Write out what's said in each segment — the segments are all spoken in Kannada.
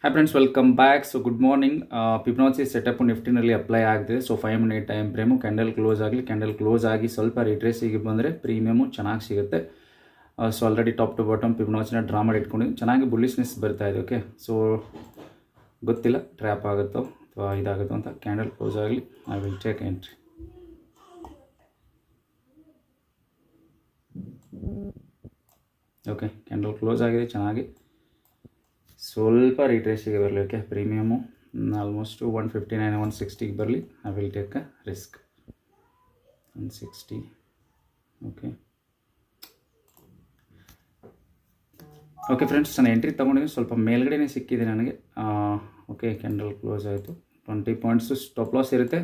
Hi friends, welcome back. So good morning. Fibonacci setup ನಿಫ್ಟಿನಲ್ಲಿ ಅಪ್ಲೈ ಆಗ್ತಿದೆ. So 5 minute time frame candle close ಆಗಿ ಸ್ವಲ್ಪ ರಿಟ್ರೇಸಿಗೆ ಬಂದರೆ ಪ್ರೀಮಿಯಮು ಚೆನ್ನಾಗಿ ಸಿಗುತ್ತೆ. So already top to bottom ಫಿಬ್ನಾಚಿನ ಡ್ರಾ ಮಾಡಿ ಇಟ್ಕೊಂಡಿದ್ದು ಚೆನ್ನಾಗಿ ಬುಲ್ಲಿಶ್ನೆಸ್ ಬರ್ತಾ ಇದೆ. ಓಕೆ, ಸೊ ಗೊತ್ತಿಲ್ಲ ಟ್ರ್ಯಾಪ್ ಆಗುತ್ತೋ ಅಥವಾ ಇದಾಗುತ್ತೋ ಅಂತ. ಕ್ಯಾಂಡಲ್ ಕ್ಲೋಸ್ ಆಗಲಿ, I will take entry. Okay, candle close ಆಗಿದೆ ಚೆನ್ನಾಗಿ. ಸ್ವಲ್ಪ ರಿಟ್ರೇಸಿಗೆ ಬರಲಿ. ಓಕೆ, ಪ್ರೀಮಿಯಮು ಆಲ್ಮೋಸ್ಟ್ 159 160ಗೆ ಬರಲಿ. I will take a risk 160. Okay friends, ನಾನು ಎಂಟ್ರಿ ತೊಗೊಂಡಿದ್ದೀನಿ. ಸ್ವಲ್ಪ ಮೇಲ್ಗಡೆನೇ ಸಿಕ್ಕಿದೆ ನನಗೆ. ಓಕೆ, ಕ್ಯಾಂಡಲ್ ಕ್ಲೋಸ್ ಆಯಿತು. 20 ಪಾಯಿಂಟ್ಸು ಸ್ಟಾಪ್ ಲಾಸ್ ಇರುತ್ತೆ.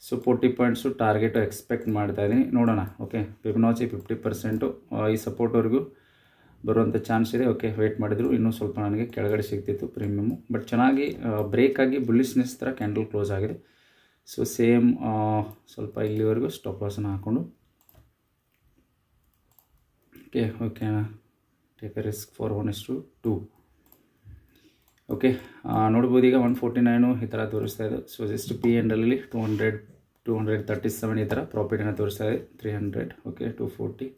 ಸೊ 40 ಪಾಯಿಂಟ್ಸು ಟಾರ್ಗೆಟು ಎಕ್ಸ್ಪೆಕ್ಟ್ ಮಾಡ್ತಾ ಇದ್ದೀನಿ. ನೋಡೋಣ. ಓಕೆ, ಫಿಬ್ನಾಚಿ 50% ಈ ಸಪೋರ್ಟ್ವರೆಗೂ ಬರುವಂಥ ಚಾನ್ಸ್ ಇದೆ. ಓಕೆ, ವೆಯ್ಟ್ ಮಾಡಿದ್ರು ಇನ್ನೂ ಸ್ವಲ್ಪ ನನಗೆ ಕೆಳಗಡೆ ಸಿಗ್ತಿತ್ತು ಪ್ರೀಮಿಯಮು. ಬಟ್ ಚೆನ್ನಾಗಿ ಬ್ರೇಕ್ ಆಗಿ ಬುಲ್ಲಿಶ್ನೆಸ್ ಥರ ಕ್ಯಾಂಡಲ್ ಕ್ಲೋಸ್ ಆಗಿದೆ. ಸೊ ಸೇಮ್ ಸ್ವಲ್ಪ ಇಲ್ಲಿವರೆಗೂ ಸ್ಟಾಪ್ ಲಾಸನ್ನು ಹಾಕ್ಕೊಂಡು okay take A risk for 1:2. Okay, ನೋಡ್ಬೋದು ಈಗ 149 ಈ ಥರ ತೋರಿಸ್ತಾ ಇದೆ. ಸೊ ಜಸ್ಟ್ P&Lಲ್ಲಿ 237 ಈ ಥರ ಪ್ರಾಫಿಟನ್ನು ತೋರಿಸ್ತಾ ಇದೆ. 300. ಓಕೆ, 240.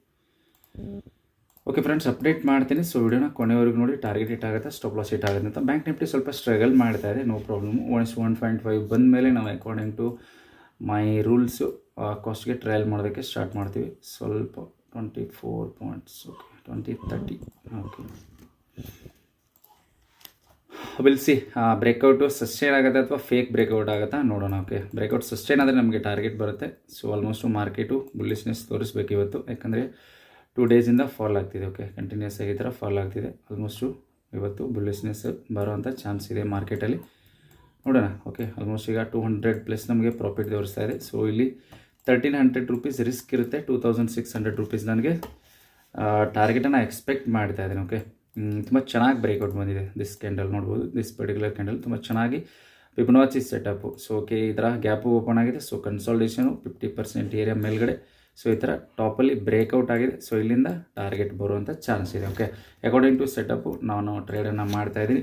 ಓಕೆ ಫ್ರೆಂಡ್ಸ್, ಅಪ್ಡೇಟ್ ಮಾಡ್ತೀನಿ. ಸೊ ವಿಡಿಯೋನ ಕೊನೆವರೆಗೂ ನೋಡಿ. ಟಾರ್ಗೆಟ್ ಹಿಟ್ ಆಗುತ್ತೆ, ಸ್ಟಾಪ್ ಲಾಸ್ ಹಿಟ್ ಆಗುತ್ತೆ ಅಂತ. ಬ್ಯಾಂಕ್ ನಿಫ್ಟಿ ಸ್ವಲ್ಪ ಸ್ಟ್ರಗಲ್ ಮಾಡ್ತಾ ಇದೆ, ನೋ ಪ್ರಾಬ್ಲಮ್. 1.5 ಬಂದ ಮೇಲೆ ನಾವು ಅಕಾರ್ಡಿಂಗ್ ಟು ಮೈ ರೂಲ್ಸು ಕಾಸ್ಟ್ಗೆ ಟ್ರಯಲ್ ಮಾಡೋದಕ್ಕೆ ಸ್ಟಾರ್ಟ್ ಮಾಡ್ತೀವಿ. ಸ್ವಲ್ಪ 24 points. Okay, 2030. Okay, will see breakout sustain ಆಗುತ್ತೆ ಅಥವಾ ಫೇಕ್ ಬ್ರೇಕೌಟ್ ಆಗುತ್ತಾ ನೋಡೋಣ. ಓಕೆ, ಬ್ರೇಕೌಟ್ ಸಸ್ಟೈನ್ ಆದರೆ ನಮಗೆ ಟಾರ್ಗೆಟ್ ಬರುತ್ತೆ. ಸೊ ಆಲ್ಮೋಸ್ಟು ಮಾರ್ಕೆಟು ಬುಲ್ಲಿಶ್ನೆಸ್ ತೋರಿಸ್ಬೇಕು ಇವತ್ತು, ಯಾಕಂದರೆ 2 ಡೇಸಿಂದ ಫಾಲ್ ಆಗ್ತಿದೆ. ಓಕೆ, ಕಂಟಿನ್ಯೂಸ್ ಆಗಿ ಈ ಥರ ಫಾಲ್ ಆಗ್ತಿದೆ. ಆಲ್ಮೋಸ್ಟು ಇವತ್ತು ಬುಲ್ಲಿಶ್ನೆಸ್ ಬರೋವಂಥ ಚಾನ್ಸ್ ಇದೆ ಮಾರ್ಕೆಟಲ್ಲಿ. ನೋಡೋಣ. ಓಕೆ, ಆಲ್ಮೋಸ್ಟ್ ಈಗ 200+ ನಮಗೆ ಪ್ರಾಫಿಟ್ ತೋರಿಸ್ತಾ ಇದೆ. ಸೊ ಇಲ್ಲಿ 1300 ರೂಪೀಸ್ ರಿಸ್ಕ್ ಇರುತ್ತೆ. 2600 ರೂಪೀಸ್ ನನಗೆ ಟಾರ್ಗೆಟನ್ನು ಎಕ್ಸ್ಪೆಕ್ಟ್ ಮಾಡ್ತಾ ಇದ್ದೀನಿ. ಓಕೆ, ತುಂಬ ಚೆನ್ನಾಗಿ ಬ್ರೇಕೌಟ್ ಬಂದಿದೆ. ದಿಸ್ ಕ್ಯಾಂಡಲ್ ನೋಡ್ಬೋದು, ದಿಸ್ ಪರ್ಟಿಕ್ಯುಲರ್ ಕ್ಯಾಂಡಲ್ ತುಂಬ ಚೆನ್ನಾಗಿ ಫಿಬ್ನಾಚಿ ಸೆಟಪ್ಪು. ಸೊ ಓಕೆ, ಈ ಥರ ಗ್ಯಾಪು ಓಪನ್ ಆಗಿದೆ. ಸೊ ಕನ್ಸಾಲ್ಟೇಷನು 50% ಏರಿಯಾ ಮೇಲ್ಗಡೆ. ಸೊ ಈ ಥರ ಟಾಪಲ್ಲಿ ಬ್ರೇಕೌಟ್ ಆಗಿದೆ. ಸೊ ಇಲ್ಲಿಂದ ಟಾರ್ಗೆಟ್ ಬರುವಂಥ ಚಾನ್ಸ್ ಇದೆ. ಓಕೆ, ಅಕಾರ್ಡಿಂಗ್ ಟು ಸೆಟಪ್ಪು ನಾನು ಟ್ರೇಡನ್ನು ಮಾಡ್ತಾಯಿದ್ದೀನಿ.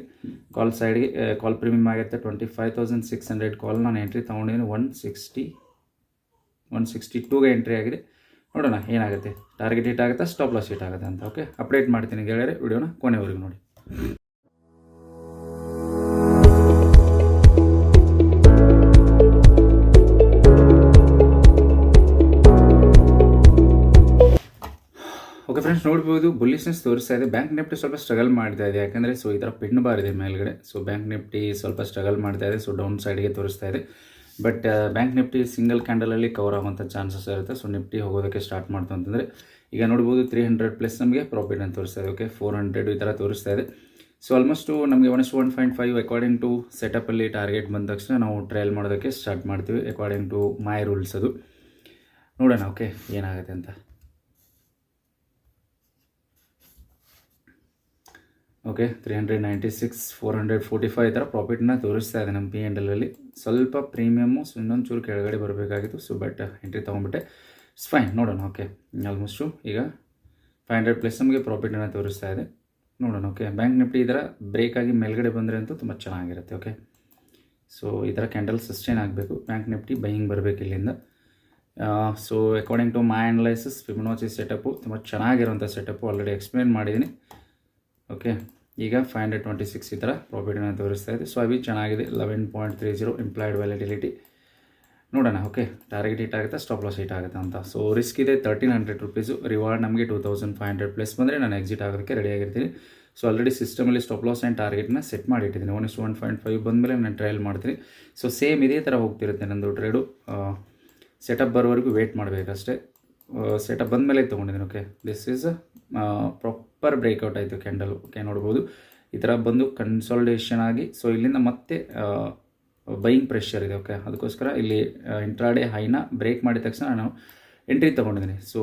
ಕಾಲ್ ಸೈಡ್ಗೆ ಕಾಲ್ ಪ್ರೀಮಿಯಮ್ ಆಗುತ್ತೆ 25,600 ಕಾಲ್. ನಾನು ಎಂಟ್ರಿ ತೊಗೊಂಡಿದ್ದೀನಿ 162ಗೆ ಎಂಟ್ರಿ ಆಗಿದೆ. ನೋಡೋಣ ಏನಾಗುತ್ತೆ, ಟಾರ್ಗೆಟ್ ಹಿಟ್ ಆಗುತ್ತಾ, ಸ್ಟಾಪ್ ಲಾಸ್ ಹಿಟ್ ಆಗುತ್ತೆ ಅಂತ. ಓಕೆ, ಅಪ್ಡೇಟ್ ಮಾಡ್ತೀನಿ ಗೆಳೆಯರೆ, ವಿಡಿಯೋನ ಕೊನೆವರೆಗೂ ನೋಡಿ. ಓಕೆ ಫ್ರೆಂಡ್ಸ್, ನೋಡ್ಬೋದು ಬುಲ್ಲಿಶ್ನೆಸ್ ತೋರಿಸ್ತಾ ಇದೆ. ಬ್ಯಾಂಕ್ ನಿಫ್ಟಿ ಸ್ವಲ್ಪ ಸ್ಟ್ರಗಲ್ ಮಾಡ್ತಾ ಇದೆ, ಯಾಕಂದರೆ ಸೊ ಈ ಥರ ಪಿನ್ ಬಾರ್ ಇದೆ ಮೇಲ್ಗಡೆ. ಸೊ ಬ್ಯಾಂಕ್ ನಿಫ್ಟಿ ಸ್ವಲ್ಪ ಸ್ಟ್ರಗಲ್ ಮಾಡ್ತಾ ಇದೆ. ಸೊ ಡೌನ್ ಸೈಡ್ಗೆ ತೋರಿಸ್ತಾ ಇದೆ. ಬಟ್ ಬ್ಯಾಂಕ್ ನಿಫ್ಟಿ ಸಿಂಗಲ್ ಕ್ಯಾಂಡಲಲ್ಲಿ ಕವರ್ ಆಗುವಂಥ ಚಾನ್ಸಸ್ ಇರುತ್ತೆ. ಸೊ ನಿಫ್ಟಿ ಹೋಗೋದಕ್ಕೆ ಸ್ಟಾರ್ಟ್ ಮಾಡ್ತು ಅಂತಂದರೆ ಈಗ ನೋಡ್ಬೋದು 300+ ನಮಗೆ ಪ್ರಾಫಿಟ್ ಅಂತ ತೋರಿಸ್ತಾ ಇದೆ. ಓಕೆ, 400 ಈ ಥರ ತೋರಿಸ್ತಾ ಇದೆ. ಸೊ ಆಲ್ಮೋಸ್ಟು ನಮಗೆ 1:1.5 ಅಕಾರ್ಡಿಂಗ್ ಟು ಸೆಟಪ್ಪಲ್ಲಿ ಟಾರ್ಗೆಟ್ ಬಂದ ತಕ್ಷಣ ನಾವು ಟ್ರಯಲ್ ಮಾಡೋದಕ್ಕೆ ಸ್ಟಾರ್ಟ್ ಮಾಡ್ತೀವಿ ಅಕಾರ್ಡಿಂಗ್ ಟು ಮೈ ರೂಲ್ಸ್. ಅದು ನೋಡೋಣ. ಓಕೆ, ಏನಾಗುತ್ತೆ ಅಂತ. ಓಕೆ, 396 445 ಈ ಥರ ಪ್ರಾಫಿಟ್ನ ತೋರಿಸ್ತಾ ಇದೆ ನಮ್ಮ P&Lಲ್ಲಿ. ಸ್ವಲ್ಪ ಪ್ರೀಮಿಯಮ್ಮು ಇನ್ನೊಂಚೂರು ಕೆಳಗಡೆ ಬರಬೇಕಾಗಿತ್ತು. ಸೊ ಬಟ್ ಎಂಟ್ರಿ ತೊಗೊಂಡ್ಬಿಟ್ಟೆ. It's fine. ನೋಡೋಣ. ಓಕೆ, ಆಲ್ಮೋಸ್ಟು ಈಗ 500+ ನಮಗೆ ಪ್ರಾಫಿಟನ್ನು ತೋರಿಸ್ತಾ ಇದೆ. ನೋಡೋಣ. ಓಕೆ, ಬ್ಯಾಂಕ್ ನಿಫ್ಟಿ ಈ ಥರ ಬ್ರೇಕ್ ಆಗಿ ಮೇಲ್ಗಡೆ ಬಂದರೆ ಅಂತೂ ತುಂಬ ಚೆನ್ನಾಗಿರುತ್ತೆ. ಓಕೆ, ಸೊ ಈ ಥರ ಕ್ಯಾಂಡಲ್ ಸಸ್ಟೈನ್ ಆಗಬೇಕು. ಬ್ಯಾಂಕ್ ನಿಫ್ಟಿ ಬೈಯಿಂಗ್ ಬರಬೇಕು ಇಲ್ಲಿಂದ. So according to my analysis Fibonacci setup ತುಂಬ ಚೆನ್ನಾಗಿರೋಂಥ ಸೆಟಪ್ಪು ಆಲ್ರೆಡಿ ಎಕ್ಸ್ಪ್ಲೇನ್ ಮಾಡಿದ್ದೀನಿ. ಓಕೆ, ಈಗ 526 ಈ ಥರ ಪ್ರಾಫಿಟನ್ನು ತೋರಿಸ್ತಾ ಇದೆ. ಸೊ ಅವಿ ಚೆನ್ನಾಗಿದೆ. 11.30 ಇಂಪ್ಲಾಯ್ಡ್ ವ್ಯಾಲಿಡಿಲಿಟಿ. ನೋಡೋಣ. ಓಕೆ, ಟಾರ್ಗೆಟ್ ಹಿಟ್ ಆಗುತ್ತಾ, ಸ್ಟಾಪ್ ಲಾಸ್ ಹಿಟ್ ಆಗುತ್ತಾ ಅಂತ. ಸೊ ರಿಸ್ಕ್ ಇದೆ 1300 ರೂಪೀಸು. ರಿವಾರ್ಡ್ ನಮಗೆ 2500+ ಬಂದರೆ ನಾನು ಎಕ್ಸಿಟ್ ಆಗೋದಕ್ಕೆ ರೆಡಿಯಾಗಿರ್ತೀನಿ. ಸೊ ಆಲ್ರೆಡಿ ಸಿಸ್ಟಮಲ್ಲಿ ಸ್ಟಾಪ್ ಲಾಸ್ ಆ್ಯಂಡ್ ಟಾರ್ಗೆಟ್ನ ಸೆಟ್ ಮಾಡಿಟ್ಟಿದ್ದೀನಿ. 1:1.5 ಬಂದಮೇಲೆ ನಾನು ಟ್ರಯಲ್ ಮಾಡ್ತೀನಿ. ಸೊ ಸೇಮ್ ಇದೇ ಥರ ಹೋಗ್ತಿರುತ್ತೆ ನಂದು ಟ್ರೇಡು. ಸೆಟಪ್ ಬರೋವರೆಗೂ ವೆಯ್ಟ್ ಮಾಡಬೇಕಷ್ಟೇ. ಸೆಟಪ್ ಬಂದ ಮೇಲೆ ತೊಗೊಂಡಿದ್ದೀನಿ. Okay, this is proper break out ಆಯಿತು ಕ್ಯಾಂಡಲ್. ಓಕೆ, ನೋಡ್ಬೋದು ಈ ಥರ ಬಂದು ಕನ್ಸಾಲ್ಟೇಷನ್ ಆಗಿ. ಸೊ ಇಲ್ಲಿಂದ ಮತ್ತೆ ಬೈಯಿಂಗ್ ಪ್ರೆಷರ್ ಇದೆ. ಓಕೆ, ಅದಕ್ಕೋಸ್ಕರ ಇಲ್ಲಿ ಇಂಟ್ರಾಡೇ ಹೈನ ಬ್ರೇಕ್ ಮಾಡಿದ ತಕ್ಷಣ ನಾನು ಎಂಟ್ರಿ ತೊಗೊಂಡಿದ್ದೀನಿ. ಸೊ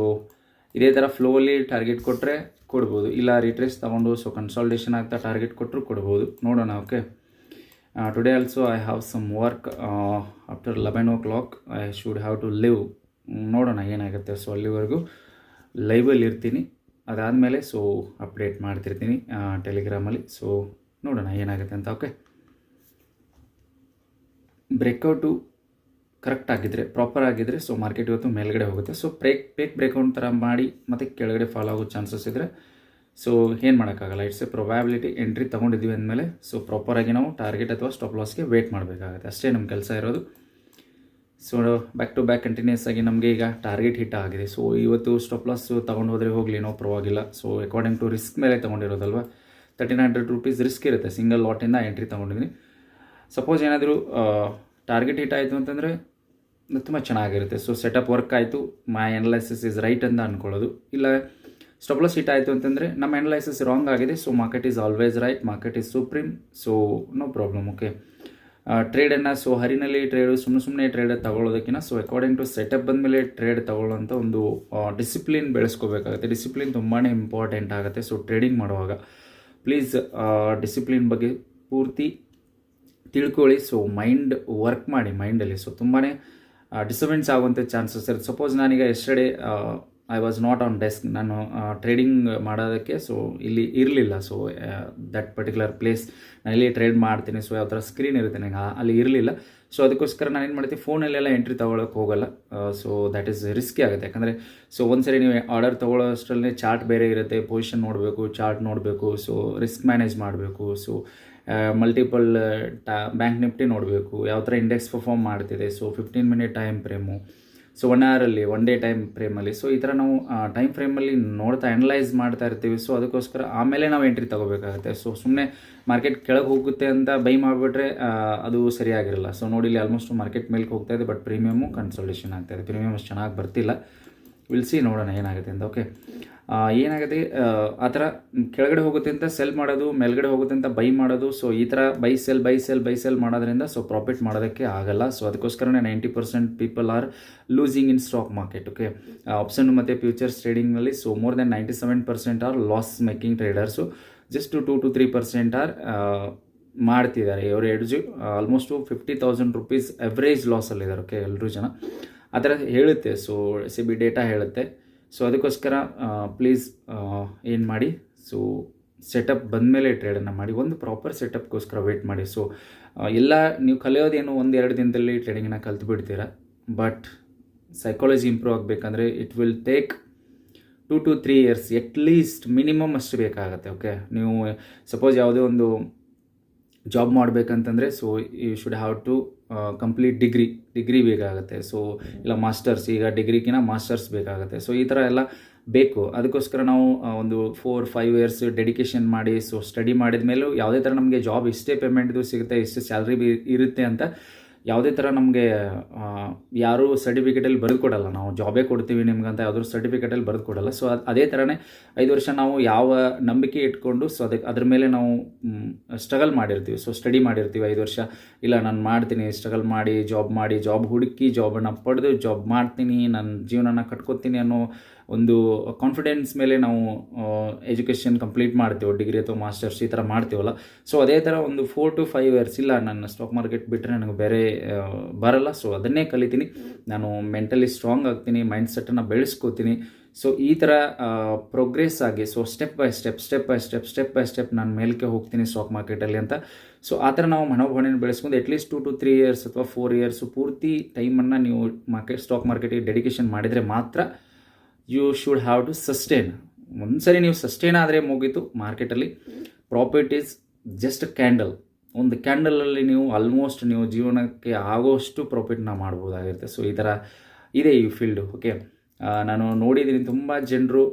ಇದೇ ಥರ ಫ್ಲೋಲಿ ಟಾರ್ಗೆಟ್ ಕೊಟ್ಟರೆ ಕೊಡ್ಬೋದು, ಇಲ್ಲ ರಿಟ್ರೇಸ್ ತೊಗೊಂಡು ಸೊ ಕನ್ಸಾಲ್ಟೇಷನ್ ಆಗ್ತಾ ಟಾರ್ಗೆಟ್ ಕೊಟ್ಟರು ಕೊಡ್ಬೋದು. ನೋಡೋಣ. Okay, today also I have some work. After 11 o'clock I should have to leave. ನೋಡೋಣ ಏನಾಗುತ್ತೆ. ಸೊ ಅಲ್ಲಿವರೆಗೂ ಲೈವಲ್ಲಿ ಇರ್ತೀನಿ. ಅದಾದಮೇಲೆ ಸೊ ಅಪ್ಡೇಟ್ ಮಾಡ್ತಿರ್ತೀನಿ ಟೆಲಿಗ್ರಾಮಲ್ಲಿ. ಸೊ ನೋಡೋಣ ಏನಾಗುತ್ತೆ ಅಂತ. ಓಕೆ, ಬ್ರೇಕೌಟು ಕರೆಕ್ಟ್ ಆಗಿದ್ದರೆ, ಪ್ರಾಪರ್ ಆಗಿದ್ದರೆ ಸೊ ಮಾರ್ಕೆಟ್ ಇವತ್ತು ಮೇಲ್ಗಡೆ ಹೋಗುತ್ತೆ. ಸೊ ಬ್ರೇಕೌಟ್ ಥರ ಮಾಡಿ ಮತ್ತು ಕೆಳಗಡೆ ಫಾಲೋ ಆಗೋ ಚಾನ್ಸಸ್ ಇದ್ದರೆ ಸೊ ಏನು ಮಾಡೋಕ್ಕಾಗಲ್ಲ. It's A probability. ಎಂಟ್ರಿ ತೊಗೊಂಡಿದ್ದೀವಿ ಅಂದಮೇಲೆ ಸೊ ಪ್ರಾಪರಾಗಿ ನಾವು ಟಾರ್ಗೆಟ್ ಅಥವಾ ಸ್ಟಾಪ್ ಲಾಸ್ಗೆ ವೇಟ್ ಮಾಡಬೇಕಾಗುತ್ತೆ, ಅಷ್ಟೇ ನಮ್ಮ ಕೆಲಸ ಇರೋದು. So back to back continues ಆಗಿ ನಮಗೆ ಈಗ ಟಾರ್ಗೆಟ್ ಹಿಟ್ ಆಗಿದೆ. ಸೊ ಇವತ್ತು ಸ್ಟಾಪ್ ಲಾಸ್ ತೊಗೊಂಡು ಹೋದರೆ ಹೋಗಲಿ, ನೋ ಪರವಾಗಿಲ್ಲ. ಸೊ ಅಕಾರ್ಡಿಂಗ್ ಟು ರಿಸ್ಕ್ ಮೇಲೆ ತೊಗೊಂಡಿರೋದಲ್ವ, 1300 ರೂಪೀಸ್ ರಿಸ್ಕ್ ಇರುತ್ತೆ. ಸಿಂಗಲ್ ಲಾಟಿಂದ ಎಂಟ್ರಿ ತೊಗೊಂಡಿದ್ದೀನಿ. ಸಪೋಸ್ ಏನಾದರೂ ಟಾರ್ಗೆಟ್ ಹಿಟ್ ಆಯಿತು ಅಂತಂದರೆ ತುಂಬ ಚೆನ್ನಾಗಿರುತ್ತೆ. ಸೊ ಸೆಟಪ್ ವರ್ಕ್ ಆಯಿತು, ಮೈ ಅನಲೈಸಿಸ್ ಇಸ್ ರೈಟ್ ಅಂತ ಅಂದ್ಕೊಳ್ಳೋದು. ಇಲ್ಲ ಸ್ಟಾಪ್ ಲಾಸ್ ಹಿಟ್ ಆಯಿತು ಅಂತಂದರೆ ನಮ್ಮ ಅನಲೈಸಿಸ್ ರಾಂಗ್ ಆಗಿದೆ. So market is always right, market is supreme. So no problem. Okay, ಟ್ರೇಡನ್ನು ಸೊ ಹರಿನಲ್ಲಿ ಟ್ರೇಡು ಸುಮ್ಮನೆ ಟ್ರೇಡ್ ತಗೊಳ್ಳೋದಕ್ಕಿಂತ ಸೊ ಅಕಾರ್ಡಿಂಗ್ ಟು ಸೆಟಪ್ ಬಂದಮೇಲೆ ಟ್ರೇಡ್ ತಗೊಳ್ಳೋಂಥ ಒಂದು ಡಿಸಿಪ್ಲಿನ್ ಬೆಳೆಸ್ಕೋಬೇಕಾಗುತ್ತೆ. ಡಿಸಿಪ್ಲಿನ್ ತುಂಬಾ ಇಂಪಾರ್ಟೆಂಟ್ ಆಗುತ್ತೆ. ಸೊ ಟ್ರೇಡಿಂಗ್ ಮಾಡುವಾಗ ಪ್ಲೀಸ್ ಡಿಸಿಪ್ಲಿನ್ ಬಗ್ಗೆ ಪೂರ್ತಿ ತಿಳ್ಕೊಳ್ಳಿ. ಸೊ ಮೈಂಡ್ ವರ್ಕ್ ಮಾಡಿ ಮೈಂಡಲ್ಲಿ. ಸೊ ತುಂಬಾ ಡಿಸ್ಟರ್ಬೆನ್ಸ್ ಆಗುವಂಥ ಚಾನ್ಸಸ್ ಇರುತ್ತೆ. ಸಪೋಸ್ ನಾನೀಗ yesterday I was not on desk, ನಾನು ಟ್ರೇಡಿಂಗ್ ಮಾಡೋದಕ್ಕೆ ಸೊ ಇಲ್ಲಿ ಇರಲಿಲ್ಲ. ಸೊ ದಟ್ ಪರ್ಟಿಕ್ಯುಲರ್ ಪ್ಲೇಸ್ ನಾನು ಇಲ್ಲಿ ಟ್ರೇಡ್ ಮಾಡ್ತೀನಿ. ಸೊ ಯಾವ ಥರ ಸ್ಕ್ರೀನ್ ಇರುತ್ತೆ ನನಗೆ ಅಲ್ಲಿ ಇರಲಿಲ್ಲ. ಸೊ ಅದಕ್ಕೋಸ್ಕರ ನಾನು ಏನು ಮಾಡ್ತೀನಿ, ಫೋನಲ್ಲೆಲ್ಲ ಎಂಟ್ರಿ ತೊಗೊಳಕ್ಕೆ ಹೋಗಲ್ಲ. ಸೊ ದ್ಯಾಟ್ ಈಸ್ ರಿಸ್ಕಿ ಆಗುತ್ತೆ. ಯಾಕಂದರೆ ಸೊ ಒಂದ್ಸರಿ ನೀವು ಆರ್ಡರ್ ತೊಗೊಳ್ಳೋ ಅಷ್ಟರಲ್ಲಿ ಚಾರ್ಟ್ ಬೇರೆ ಇರುತ್ತೆ, ಪೊಸಿಷನ್ ನೋಡಬೇಕು, ಚಾರ್ಟ್ ನೋಡಬೇಕು, ಸೊ ರಿಸ್ಕ್ ಮ್ಯಾನೇಜ್ ಮಾಡಬೇಕು. ಸೊ ಮಲ್ಟಿಪಲ್ ಬ್ಯಾಂಕ್ ನಿಫ್ಟಿ ನೋಡಬೇಕು, ಯಾವ ಥರ ಇಂಡೆಕ್ಸ್ ಪರ್ಫಾರ್ಮ್ ಮಾಡ್ತಿದೆ. So 15 minute time frame, so 1 ಅವರಲ್ಲಿ 1 ಡೇ ಟೈಮ್ ಫ್ರೇಮಲ್ಲಿ. ಸೊ ಈ ಥರ ನಾವು ಟೈಮ್ ಫ್ರೇಮಲ್ಲಿ ನೋಡ್ತಾ ಅನಲೈಸ್ ಮಾಡ್ತಾ ಇರ್ತೀವಿ. ಸೊ ಅದಕ್ಕೋಸ್ಕರ ಆಮೇಲೆ ನಾವು ಎಂಟ್ರಿ ತೊಗೋಬೇಕಾಗುತ್ತೆ. ಸೊ ಸುಮ್ಮನೆ ಮಾರ್ಕೆಟ್ ಕೆಳಗೆ ಹೋಗುತ್ತೆ ಅಂತ ಬೈ ಮಾಡಿಬಿಟ್ರೆ ಅದು ಸರಿಯಾಗಿರಲ್ಲ. ಸೊ ನೋಡಿ ಇಲ್ಲಿ ಆಲ್ಮೋಸ್ಟ್ ಮಾರ್ಕೆಟ್ ಮೇಲ್ಗೆ ಹೋಗ್ತಾ ಇದೆ, ಬಟ್ ಪ್ರೀಮಿಯಮು ಕನ್ಸಲ್ಟೇಷನ್ ಆಗ್ತಾಯಿದೆ. ಪ್ರೀಮಿಯಮ್ ಅಷ್ಟು ಚೆನ್ನಾಗಿ ಬರ್ತಿಲ್ಲ. ವಿಲ್ಸಿ ನೋಡೋಣ ಏನಾಗುತ್ತೆ ಅಂತ. ಓಕೆ, ಏನಾಗುತ್ತೆ ಆ ಥರ ಕೆಳಗಡೆ ಹೋಗುತ್ತೆ ಅಂತ ಸೆಲ್ ಮಾಡೋದು, ಮೇಲ್ಗಡೆ ಹೋಗುತ್ತೆ ಅಂತ ಬೈ ಮಾಡೋದು. ಸೊ ಈ ಥರ ಬೈ ಸೆಲ್ ಮಾಡೋದ್ರಿಂದ ಸೊ ಪ್ರಾಫಿಟ್ ಮಾಡೋದಕ್ಕೆ ಆಗಲ್ಲ. ಸೊ ಅದಕ್ಕೋಸ್ಕರನೇ 90% people are losing in stock market. Okay, option ಮತ್ತು ಫ್ಯೂಚರ್ಸ್ ಟ್ರೇಡಿಂಗ್ನಲ್ಲಿ so more than 97% are loss making traders. Just 2 to 3% are ಮಾಡ್ತಿದ್ದಾರೆ. ಅವರು ಆಲ್ಮೋಸ್ಟ್ 50,000 ರೂಪೀಸ್ ಎವ್ರೇಜ್ ಲಾಸಲ್ಲಿದ್ದಾರೆ. ಓಕೆ, ಎಲ್ಲರೂ ಜನ ಆ ಥರ ಹೇಳುತ್ತೆ. ಸೊ SEBI ಡೇಟಾ ಹೇಳುತ್ತೆ. ಸೊ ಅದಕ್ಕೋಸ್ಕರ ಪ್ಲೀಸ್ ಏನು ಮಾಡಿ, ಸೊ ಸೆಟಪ್ ಬಂದಮೇಲೆ ಟ್ರೇಡನ್ನು ಮಾಡಿ. ಒಂದು ಪ್ರಾಪರ್ ಸೆಟಪ್ಗೋಸ್ಕರ ವೇಟ್ ಮಾಡಿ. ಸೊ ಎಲ್ಲ ನೀವು ಕಲಿಯೋದೇನು 1-2 ದಿನದಲ್ಲಿ ಟ್ರೇಡಿಂಗನ್ನು ಕಲ್ತ್ಬಿಡ್ತೀರ. ಬಟ್ ಸೈಕಾಲಜಿ ಇಂಪ್ರೂವ್ ಆಗಬೇಕಂದ್ರೆ it will take 2 to 3 years at least minimum ಅಷ್ಟು ಬೇಕಾಗುತ್ತೆ. ಓಕೆ, ನೀವು ಸಪೋಸ್ ಯಾವುದೇ ಒಂದು ಜಾಬ್ ಮಾಡಬೇಕಂತಂದರೆ so you should have to complete degree ಬೇಕಾಗುತ್ತೆ. ಸೊ ಇಲ್ಲ ಮಾಸ್ಟರ್ಸ್, ಈಗ ಡಿಗ್ರಿಗಿನ ಮಾಸ್ಟರ್ಸ್ ಬೇಕಾಗುತ್ತೆ. ಸೊ ಈ ಥರ ಎಲ್ಲ ಬೇಕು. ಅದಕ್ಕೋಸ್ಕರ ನಾವು ಒಂದು 4-5 years ಡೆಡಿಕೇಶನ್ ಮಾಡಿ ಸೊ ಸ್ಟಡಿ ಮಾಡಿದ ಮೇಲೂ ಯಾವುದೇ ಥರ ನಮಗೆ ಜಾಬ್ ಇಷ್ಟೇ ಪೇಮೆಂಟ್ದು ಸಿಗುತ್ತೆ, ಇಷ್ಟೇ ಸ್ಯಾಲ್ರಿ ಇರುತ್ತೆ ಅಂತ ಯಾವುದೇ ಥರ ನಮಗೆ ಯಾರೂ ಸರ್ಟಿಫಿಕೇಟಲ್ಲಿ ಬರೆದು ಕೊಡಲ್ಲ. ನಾವು ಜಾಬೇ ಕೊಡ್ತೀವಿ ನಿಮ್ಗಂತ ಯಾವುದಾದ್ರು ಸರ್ಟಿಫಿಕೇಟಲ್ಲಿ ಬರೆದು ಕೊಡಲ್ಲ. ಸೊ ಅದೇ ಥರನೇ 5 ವರ್ಷ ನಾವು ಯಾವ ನಂಬಿಕೆ ಇಟ್ಕೊಂಡು ಸೊ ಅದ್ರ ಮೇಲೆ ನಾವು ಸ್ಟ್ರಗಲ್ ಮಾಡಿರ್ತೀವಿ. ಸೊ ಸ್ಟಡಿ ಮಾಡಿರ್ತೀವಿ 5 ವರ್ಷ. ಇಲ್ಲ ನಾನು ಮಾಡ್ತೀನಿ, ಸ್ಟ್ರಗಲ್ ಮಾಡಿ ಜಾಬ್ ಹುಡುಕಿ ಜಾಬನ್ನು ಪಡೆದು ಜಾಬ್ ಮಾಡ್ತೀನಿ, ನನ್ನ ಜೀವನನ ಕಟ್ಕೋತೀನಿ ಅನ್ನೋ ಒಂದು ಕಾನ್ಫಿಡೆನ್ಸ್ ಮೇಲೆ ನಾವು ಎಜುಕೇಷನ್ ಕಂಪ್ಲೀಟ್ ಮಾಡ್ತೀವಿ, ಡಿಗ್ರಿ ಅಥವಾ ಮಾಸ್ಟರ್ಸ್ ಈ ಥರ ಮಾಡ್ತೀವಲ್ಲ. ಸೊ ಅದೇ ಥರ ಒಂದು 4 to 5 years ಇಲ್ಲ ನನ್ನ ಸ್ಟಾಕ್ ಮಾರ್ಕೆಟ್ ಬಿಟ್ಟರೆ ನನಗೆ ಬೇರೆ ಬರಲ್ಲ. ಸೊ ಅದನ್ನೇ ಕಲಿತೀನಿ, ನಾನು ಮೆಂಟಲಿ ಸ್ಟ್ರಾಂಗ್ ಆಗ್ತೀನಿ, ಮೈಂಡ್ ಸೆಟ್ಟನ್ನು ಬೆಳೆಸ್ಕೋತೀನಿ. ಸೊ ಈ ಥರ ಪ್ರೋಗ್ರೆಸ್ ಆಗಿ ಸೊ ಸ್ಟೆಪ್ ಬೈ ಸ್ಟೆಪ್ ನಾನು ಮೇಲಕ್ಕೆ ಹೋಗ್ತೀನಿ ಸ್ಟಾಕ್ ಮಾರ್ಕೆಟಲ್ಲಿ ಅಂತ. ಸೊ ಆ ಥರ ನಾವು ಮನೋಭಾವನೆಯನ್ನು ಬೆಳೆಸ್ಕೊಂಡು ಅಟ್ಲೀಸ್ಟ್ 2 to 3 years ಅಥವಾ 4 years ಪೂರ್ತಿ ಟೈಮನ್ನು ನೀವು ಸ್ಟಾಕ್ ಮಾರ್ಕೆಟಿಗೆ ಡೆಡಿಕೇಶನ್ ಮಾಡಿದರೆ ಮಾತ್ರ you should have to sustain. ಒಂದ್ಸರಿ ನೀವು ಸಸ್ಟೈನ್ ಆದರೆ ಮುಗೀತು. ಮಾರ್ಕೆಟಲ್ಲಿ ಪ್ರಾಫಿಟ್ ಈಸ್ ಜಸ್ಟ್ ಕ್ಯಾಂಡಲ್. ಒಂದು ಕ್ಯಾಂಡಲಲ್ಲಿ ನೀವು ಆಲ್ಮೋಸ್ಟ್ ನೀವು ಜೀವನಕ್ಕೆ ಆಗೋಷ್ಟು ಪ್ರಾಫಿಟ್ನ ಮಾಡ್ಬೋದಾಗಿರುತ್ತೆ. ಸೊ ಈ ಥರ ಇದೆ ಈ ಫೀಲ್ಡು. ಓಕೆ, ನಾನು ನೋಡಿದ್ದೀನಿ ತುಂಬ ಜನರು